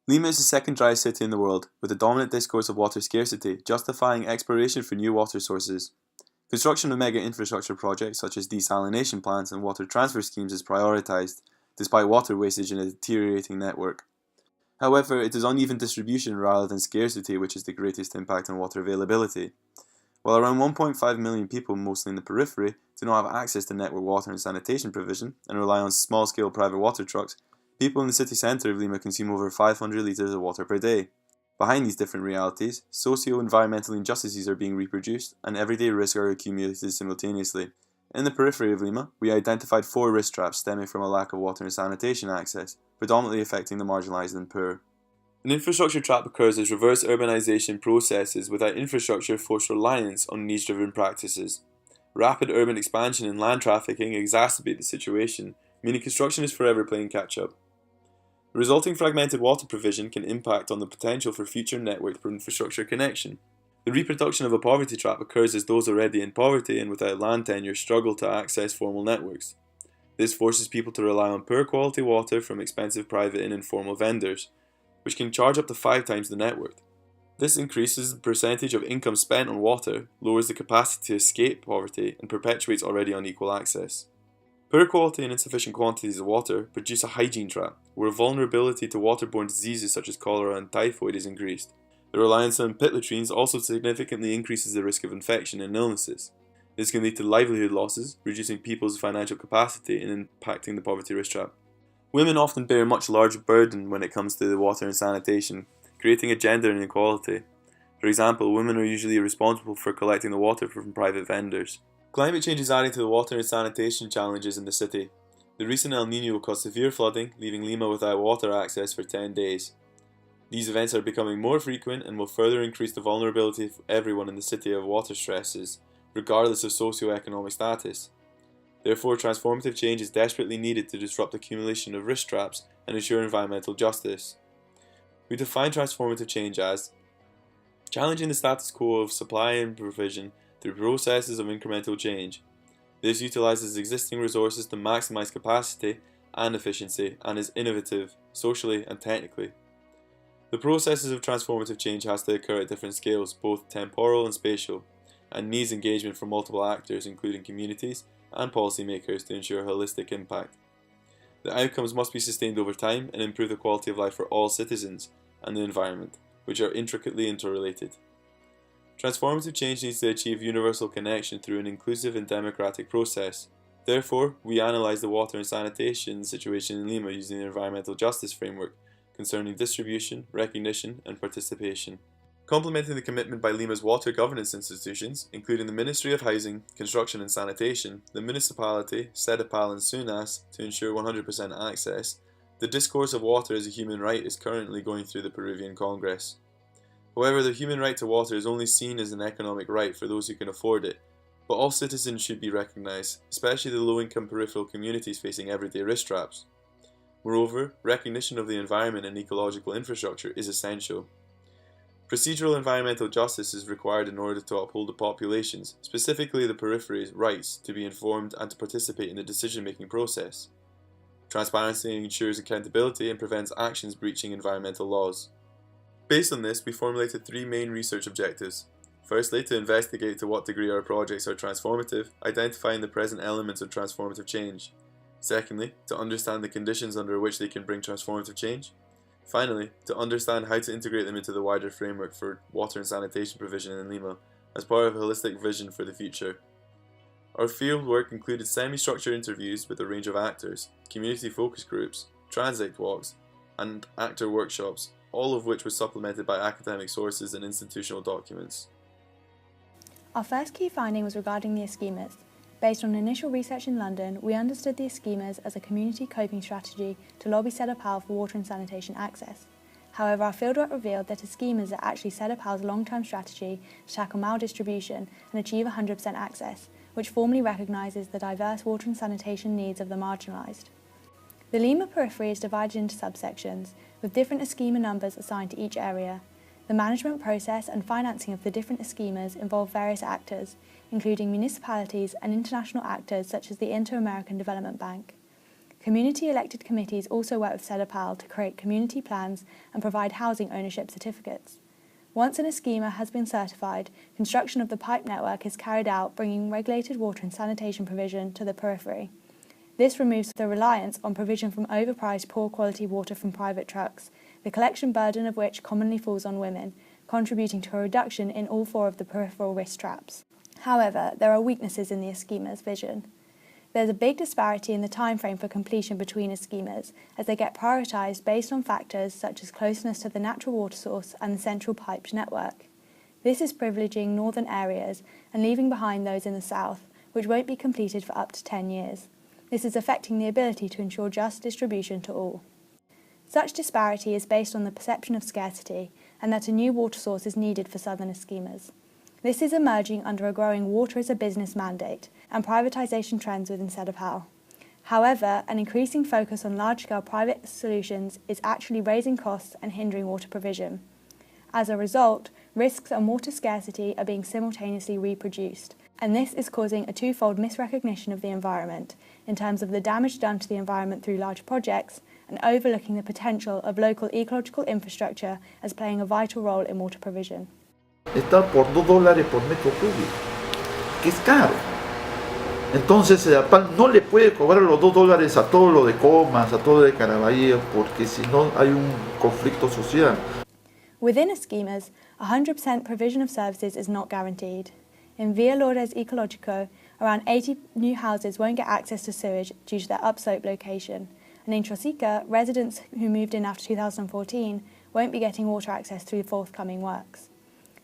Lima is the second driest city in the world, with a dominant discourse of water scarcity, justifying exploration for new water sources. Construction of mega infrastructure projects such as desalination plants and water transfer schemes is prioritised, despite water wastage in a deteriorating network. However, it is uneven distribution rather than scarcity which is the greatest impact on water availability. While around 1.5 million people, mostly in the periphery, do not have access to network water and sanitation provision and rely on small-scale private water trucks, people in the city centre of Lima consume over 500 litres of water per day. Behind these different realities, socio-environmental injustices are being reproduced and everyday risks are accumulated simultaneously. In the periphery of Lima, we identified 4 risk traps stemming from a lack of water and sanitation access, predominantly affecting the marginalised and poor. An infrastructure trap occurs as reverse urbanization processes without infrastructure force reliance on needs-driven practices. Rapid urban expansion and land trafficking exacerbate the situation, meaning construction is forever playing catch-up. The resulting fragmented water provision can impact on the potential for future networked infrastructure connection. The reproduction of a poverty trap occurs as those already in poverty and without land tenure struggle to access formal networks. This forces people to rely on poor quality water from expensive private and informal vendors, which can charge up to 5 times the net worth. This increases the percentage of income spent on water, lowers the capacity to escape poverty, and perpetuates already unequal access. Poor quality and insufficient quantities of water produce a hygiene trap, where vulnerability to waterborne diseases such as cholera and typhoid is increased. The reliance on pit latrines also significantly increases the risk of infection and illnesses. This can lead to livelihood losses, reducing people's financial capacity and impacting the poverty risk trap. Women often bear a much larger burden when it comes to the water and sanitation, creating a gender inequality. For example, women are usually responsible for collecting the water from private vendors. Climate change is adding to the water and sanitation challenges in the city. The recent El Niño caused severe flooding, leaving Lima without water access for 10 days. These events are becoming more frequent and will further increase the vulnerability of everyone in the city of water stresses, regardless of socio-economic status. Therefore, transformative change is desperately needed to disrupt the accumulation of risk traps and ensure environmental justice. We define transformative change as challenging the status quo of supply and provision through processes of incremental change. This utilizes existing resources to maximize capacity and efficiency and is innovative, socially and technically. The processes of transformative change has to occur at different scales, both temporal and spatial, and needs engagement from multiple actors including communities and policymakers to ensure holistic impact. The outcomes must be sustained over time and improve the quality of life for all citizens and the environment, which are intricately interrelated. Transformative change needs to achieve universal connection through an inclusive and democratic process. Therefore, we analyse the water and sanitation situation in Lima using the environmental justice framework concerning distribution, recognition, and participation. Complementing the commitment by Lima's water governance institutions, including the Ministry of Housing, Construction and Sanitation, the municipality, SEDAPAL and SUNAS to ensure 100% access, the discourse of water as a human right is currently going through the Peruvian Congress. However, the human right to water is only seen as an economic right for those who can afford it, but all citizens should be recognised, especially the low-income peripheral communities facing everyday risk traps. Moreover, recognition of the environment and ecological infrastructure is essential. Procedural environmental justice is required in order to uphold the populations, specifically the periphery's rights to be informed and to participate in the decision-making process. Transparency ensures accountability and prevents actions breaching environmental laws. Based on this, we formulated 3 main research objectives. Firstly, to investigate to what degree our projects are transformative, identifying the present elements of transformative change. Secondly, to understand the conditions under which they can bring transformative change. Finally, to understand how to integrate them into the wider framework for water and sanitation provision in Lima as part of a holistic vision for the future. Our fieldwork included semi-structured interviews with a range of actors, community focus groups, transit walks, and actor workshops, all of which was supplemented by academic sources and institutional documents. Our first key finding was regarding the schemas. Based on initial research in London, we understood the schemas as a community coping strategy to lobby SEDAPAL for water and sanitation access. However, our fieldwork revealed that schemas are actually SEDAPAL's long-term strategy to tackle maldistribution and achieve 100% access, which formally recognises the diverse water and sanitation needs of the marginalised. The Lima periphery is divided into subsections, with different schema numbers assigned to each area. The management process and financing of the different schemas involve various actors, including municipalities and international actors such as the Inter-American Development Bank. Community elected committees also work with Sedapal to create community plans and provide housing ownership certificates. Once an schema has been certified, construction of the pipe network is carried out, bringing regulated water and sanitation provision to the periphery. This removes the reliance on provision from overpriced, poor-quality water from private trucks, the collection burden of which commonly falls on women, contributing to a reduction in all four of the peripheral risk traps. However, there are weaknesses in the schema's vision. There's a big disparity in the timeframe for completion between schemas, as they get prioritised based on factors such as closeness to the natural water source and the central piped network. This is privileging northern areas and leaving behind those in the south, which won't be completed for up to 10 years. This is affecting the ability to ensure just distribution to all. Such disparity is based on the perception of scarcity and that a new water source is needed for southern schemas. This is emerging under a growing water as a business mandate and privatisation trends within Sedapal. However, an increasing focus on large-scale private solutions is actually raising costs and hindering water provision. As a result, risks and water scarcity are being simultaneously reproduced, and this is causing a twofold misrecognition of the environment in terms of the damage done to the environment through large projects and overlooking the potential of local ecological infrastructure as playing a vital role in water provision. Está por $2 por metro cúbico, que es caro. Entonces Sedapal no le puede cobrar los $2 a todo lo de Comas, a todo lo de Caraballo, porque si no hay un conflicto social. Within schemas, 100% provision of services is not guaranteed. In Villa Lourdes Ecologico, around 80 new houses won't get access to sewage due to their upslope location, and in Trosica, residents who moved in after 2014 won't be getting water access through forthcoming works.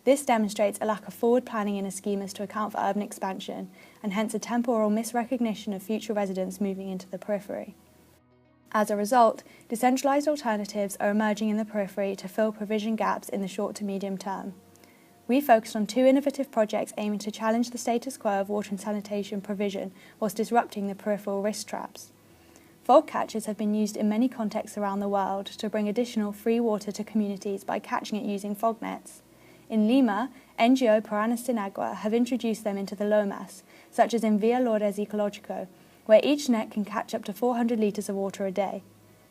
This demonstrates a lack of forward planning in schemas to account for urban expansion, and hence a temporal misrecognition of future residents moving into the periphery. As a result, decentralised alternatives are emerging in the periphery to fill provision gaps in the short to medium term. We focused on two innovative projects aiming to challenge the status quo of water and sanitation provision whilst disrupting the peripheral risk traps. Fog catchers have been used in many contexts around the world to bring additional free water to communities by catching it using fog nets. In Lima, NGO Paranas Sin Agua have introduced them into the Lomas, such as in Villa Lourdes Ecologico, where each net can catch up to 400 litres of water a day.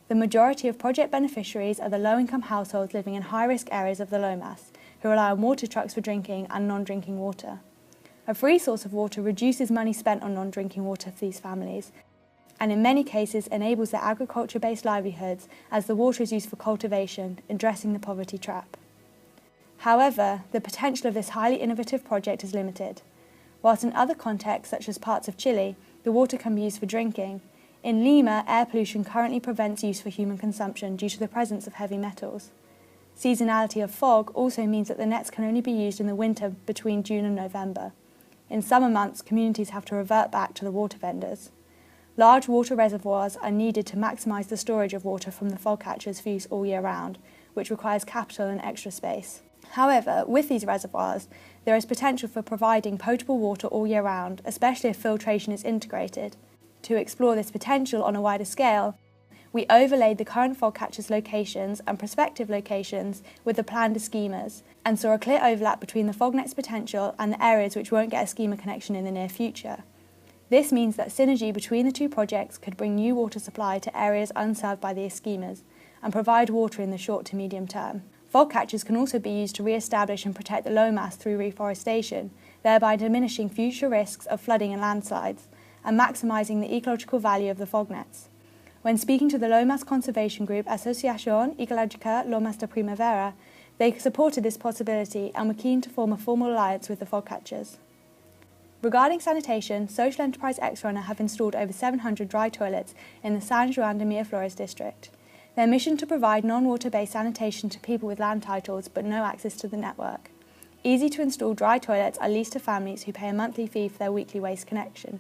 The majority of project beneficiaries are the low-income households living in high-risk areas of the Lomas, who rely on water trucks for drinking and non-drinking water. A free source of water reduces money spent on non-drinking water for these families, and in many cases enables their agriculture-based livelihoods as the water is used for cultivation, addressing the poverty trap. However, the potential of this highly innovative project is limited. Whilst in other contexts, such as parts of Chile, the water can be used for drinking, in Lima, air pollution currently prevents use for human consumption due to the presence of heavy metals. Seasonality of fog also means that the nets can only be used in the winter between June and November. In summer months, communities have to revert back to the water vendors. Large water reservoirs are needed to maximise the storage of water from the fog catchers for use all year round, which requires capital and extra space. However, with these reservoirs, there is potential for providing potable water all year round, especially if filtration is integrated. To explore this potential on a wider scale, we overlaid the current fog catchers' locations and prospective locations with the planned schemas, and saw a clear overlap between the fog net's potential and the areas which won't get a schema connection in the near future. This means that synergy between the two projects could bring new water supply to areas unserved by the schemas and provide water in the short to medium term. Fog catchers can also be used to re-establish and protect the Lomas through reforestation, thereby diminishing future risks of flooding and landslides, and maximising the ecological value of the fog nets. When speaking to the Lomas conservation group Asociación Ecológica Lomas de Primavera, they supported this possibility and were keen to form a formal alliance with the fog catchers. Regarding sanitation, Social Enterprise X-Runner have installed over 700 dry toilets in the San Juan de Miraflores district. Their mission to provide non-water-based sanitation to people with land titles but no access to the network. Easy to install dry toilets are leased to families who pay a monthly fee for their weekly waste connection.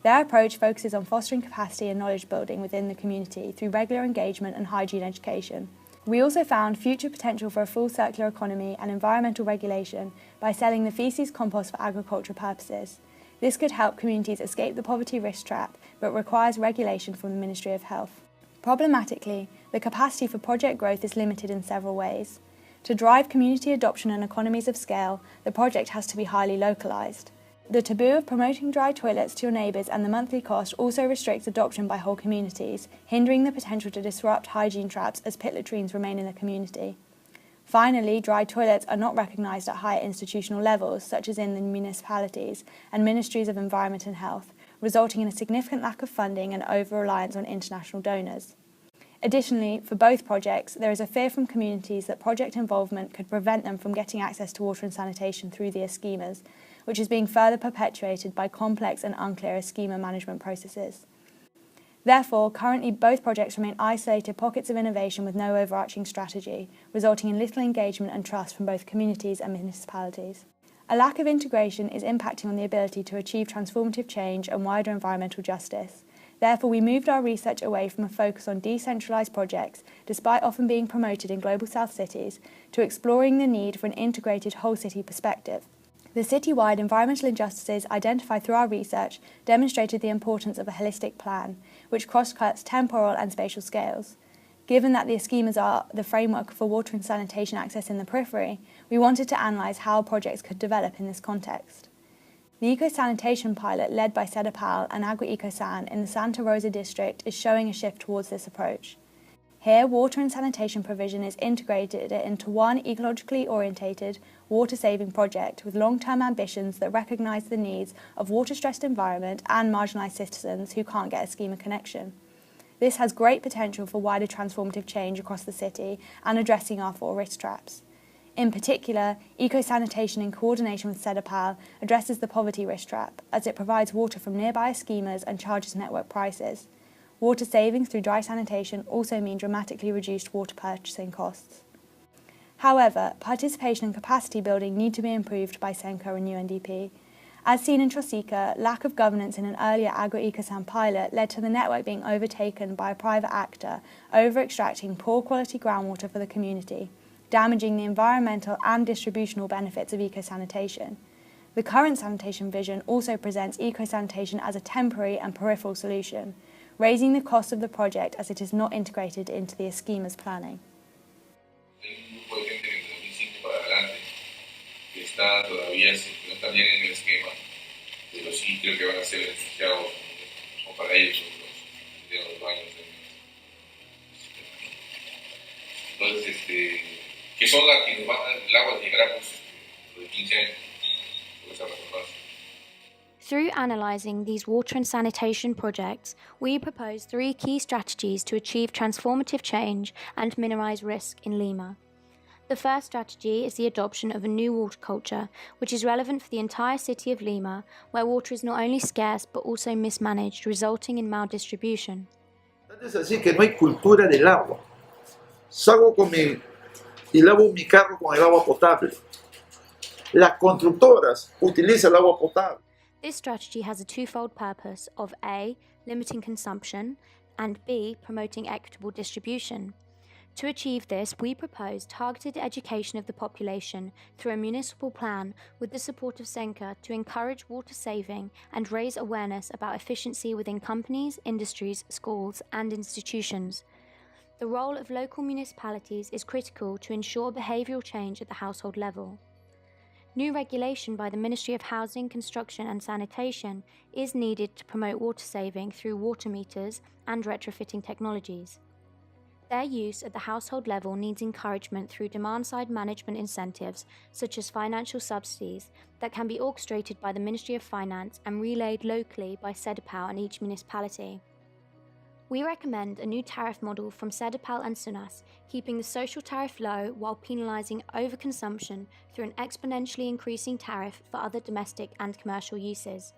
Their approach focuses on fostering capacity and knowledge building within the community through regular engagement and hygiene education. We also found future potential for a full circular economy and environmental regulation by selling the feces compost for agricultural purposes. This could help communities escape the poverty risk trap, but requires regulation from the Ministry of Health. Problematically, the capacity for project growth is limited in several ways. To drive community adoption and economies of scale, the project has to be highly localised. The taboo of promoting dry toilets to your neighbours and the monthly cost also restricts adoption by whole communities, hindering the potential to disrupt hygiene traps as pit latrines remain in the community. Finally, dry toilets are not recognised at higher institutional levels, such as in the municipalities and ministries of environment and health, resulting in a significant lack of funding and over-reliance on international donors. Additionally, for both projects, there is a fear from communities that project involvement could prevent them from getting access to water and sanitation through the schemas, which is being further perpetuated by complex and unclear schema management processes. Therefore, currently both projects remain isolated pockets of innovation with no overarching strategy, resulting in little engagement and trust from both communities and municipalities. A lack of integration is impacting on the ability to achieve transformative change and wider environmental justice. Therefore, we moved our research away from a focus on decentralised projects, despite often being promoted in Global South cities, to exploring the need for an integrated whole city perspective. The citywide environmental injustices identified through our research demonstrated the importance of a holistic plan, which cross-cuts temporal and spatial scales. Given that the schemas are the framework for water and sanitation access in the periphery, we wanted to analyse how projects could develop in this context. The eco-sanitation pilot led by CEDAPAL and Agua-Ecosan in the Santa Rosa district is showing a shift towards this approach. Here, water and sanitation provision is integrated into one ecologically orientated, water-saving project with long-term ambitions that recognise the needs of water-stressed environment and marginalised citizens who can't get a schema connection. This has great potential for wider transformative change across the city and addressing our 4 risk traps. In particular, eco-sanitation in coordination with CEDAPAL addresses the poverty risk trap, as it provides water from nearby schemas and charges network prices. Water savings through dry sanitation also mean dramatically reduced water purchasing costs. However, participation and capacity building need to be improved by SENCO and UNDP. As seen in Trosica, lack of governance in an earlier Agua-Ecosan pilot led to the network being overtaken by a private actor, over-extracting poor quality groundwater for the community, damaging the environmental and distributional benefits of eco-sanitation. The current sanitation vision also presents eco-sanitation as a temporary and peripheral solution, raising the cost of the project as it is not integrated into the schema's planning. Hay un grupo de gente desde 2005 para adelante que está todavía, no está bien en el esquema, pero sí creo que van a ser beneficiados o para ellos los baños. Entonces, que son las que nos van a dar el agua que llegará por de 15 años, por esa razón básica. Through analysing these water and sanitation projects, we propose 3 key strategies to achieve transformative change and minimise risk in Lima. The first strategy is the adoption of a new water culture, which is relevant for the entire city of Lima, where water is not only scarce but also mismanaged, resulting in maldistribution. Es así que no hay cultura del agua. Salgo y lavo mi carro con el agua potable. Las constructoras utilizan el agua potable. This strategy has a twofold purpose of A, limiting consumption, and B, promoting equitable distribution. To achieve this, we propose targeted education of the population through a municipal plan with the support of SENCA to encourage water saving and raise awareness about efficiency within companies, industries, schools, and institutions. The role of local municipalities is critical to ensure behavioural change at the household level. New regulation by the Ministry of Housing, Construction and Sanitation is needed to promote water saving through water meters and retrofitting technologies. Their use at the household level needs encouragement through demand-side management incentives, such as financial subsidies, that can be orchestrated by the Ministry of Finance and relayed locally by CEDAPAL and each municipality. We recommend a new tariff model from CEDAPAL and SUNAS, keeping the social tariff low while penalising overconsumption through an exponentially increasing tariff for other domestic and commercial uses.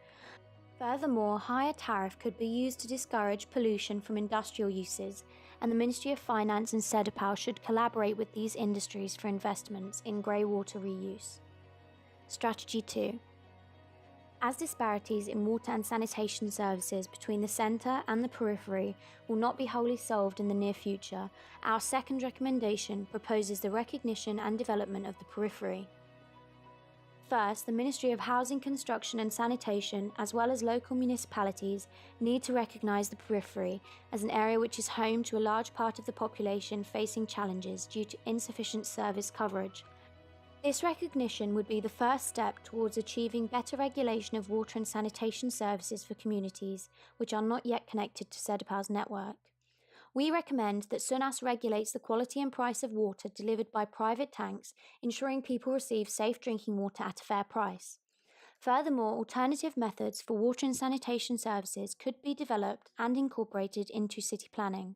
Furthermore, higher tariff could be used to discourage pollution from industrial uses, and the Ministry of Finance and CEDAPAL should collaborate with these industries for investments in grey water reuse. Strategy 2. As disparities in water and sanitation services between the centre and the periphery will not be wholly solved in the near future, our second recommendation proposes the recognition and development of the periphery. First, the Ministry of Housing, Construction and Sanitation, as well as local municipalities, need to recognise the periphery as an area which is home to a large part of the population facing challenges due to insufficient service coverage. This recognition would be the first step towards achieving better regulation of water and sanitation services for communities which are not yet connected to SEDAPAL's network. We recommend that SUNAS regulates the quality and price of water delivered by private tanks, ensuring people receive safe drinking water at a fair price. Furthermore, alternative methods for water and sanitation services could be developed and incorporated into city planning.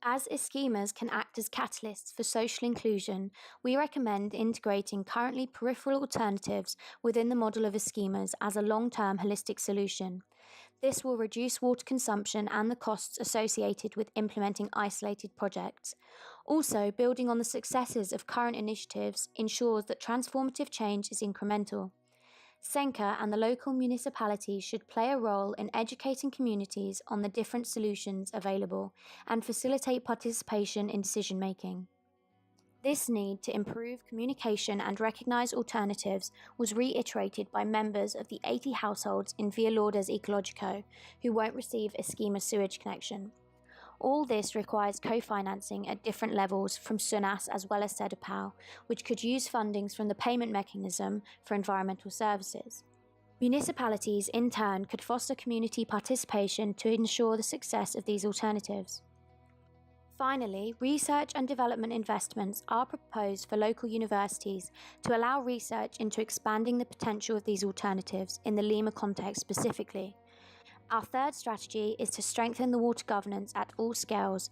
As schemas can act as catalysts for social inclusion, we recommend integrating currently peripheral alternatives within the model of schemas as a long-term holistic solution. This will reduce water consumption and the costs associated with implementing isolated projects. Also, building on the successes of current initiatives ensures that transformative change is incremental. SENCA and the local municipalities should play a role in educating communities on the different solutions available and facilitate participation in decision-making. This need to improve communication and recognise alternatives was reiterated by members of the 80 households in Villa Lourdes Ecologico who won't receive a schema sewage connection. All this requires co-financing at different levels from SUNAS as well as SEDAPAL, which could use fundings from the payment mechanism for environmental services. Municipalities, in turn, could foster community participation to ensure the success of these alternatives. Finally, research and development investments are proposed for local universities to allow research into expanding the potential of these alternatives in the Lima context specifically. Our third strategy is to strengthen the water governance at all scales.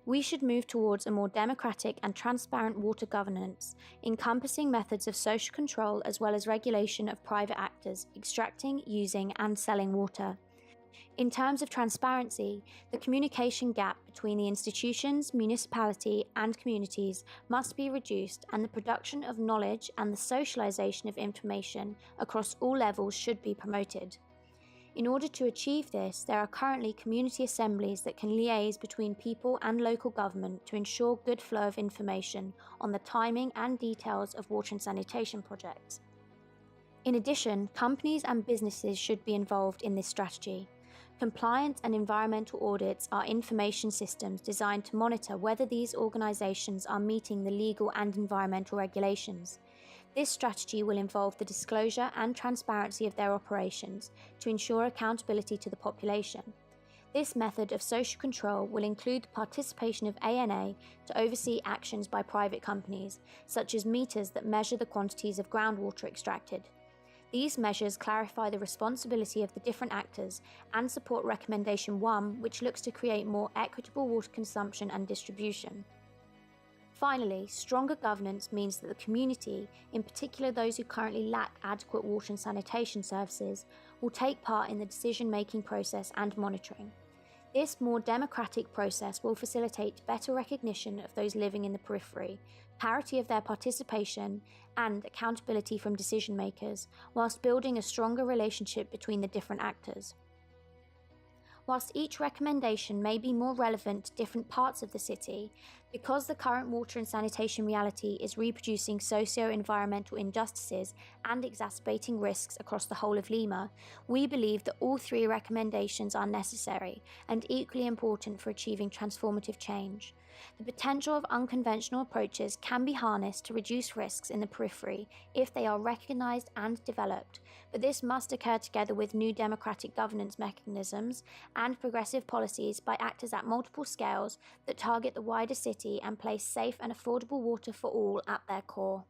We should move towards a more democratic and transparent water governance, encompassing methods of social control as well as regulation of private actors extracting, using, and selling water. In terms of transparency, the communication gap between the institutions, municipality, and communities must be reduced, and the production of knowledge and the socialization of information across all levels should be promoted. In order to achieve this, there are currently community assemblies that can liaise between people and local government to ensure good flow of information on the timing and details of water and sanitation projects. In addition, companies and businesses should be involved in this strategy. Compliance and environmental audits are information systems designed to monitor whether these organisations are meeting the legal and environmental regulations. This strategy will involve the disclosure and transparency of their operations to ensure accountability to the population. This method of social control will include the participation of ANA to oversee actions by private companies, such as meters that measure the quantities of groundwater extracted. These measures clarify the responsibility of the different actors and support Recommendation 1, which looks to create more equitable water consumption and distribution. Finally, stronger governance means that the community, in particular those who currently lack adequate water and sanitation services, will take part in the decision-making process and monitoring. This more democratic process will facilitate better recognition of those living in the periphery, parity of their participation, and accountability from decision-makers, whilst building a stronger relationship between the different actors. Whilst each recommendation may be more relevant to different parts of the city, because the current water and sanitation reality is reproducing socio-environmental injustices and exacerbating risks across the whole of Lima, we believe that all three recommendations are necessary and equally important for achieving transformative change. The potential of unconventional approaches can be harnessed to reduce risks in the periphery if they are recognised and developed, but this must occur together with new democratic governance mechanisms and progressive policies by actors at multiple scales that target the wider city and place safe and affordable water for all at their core.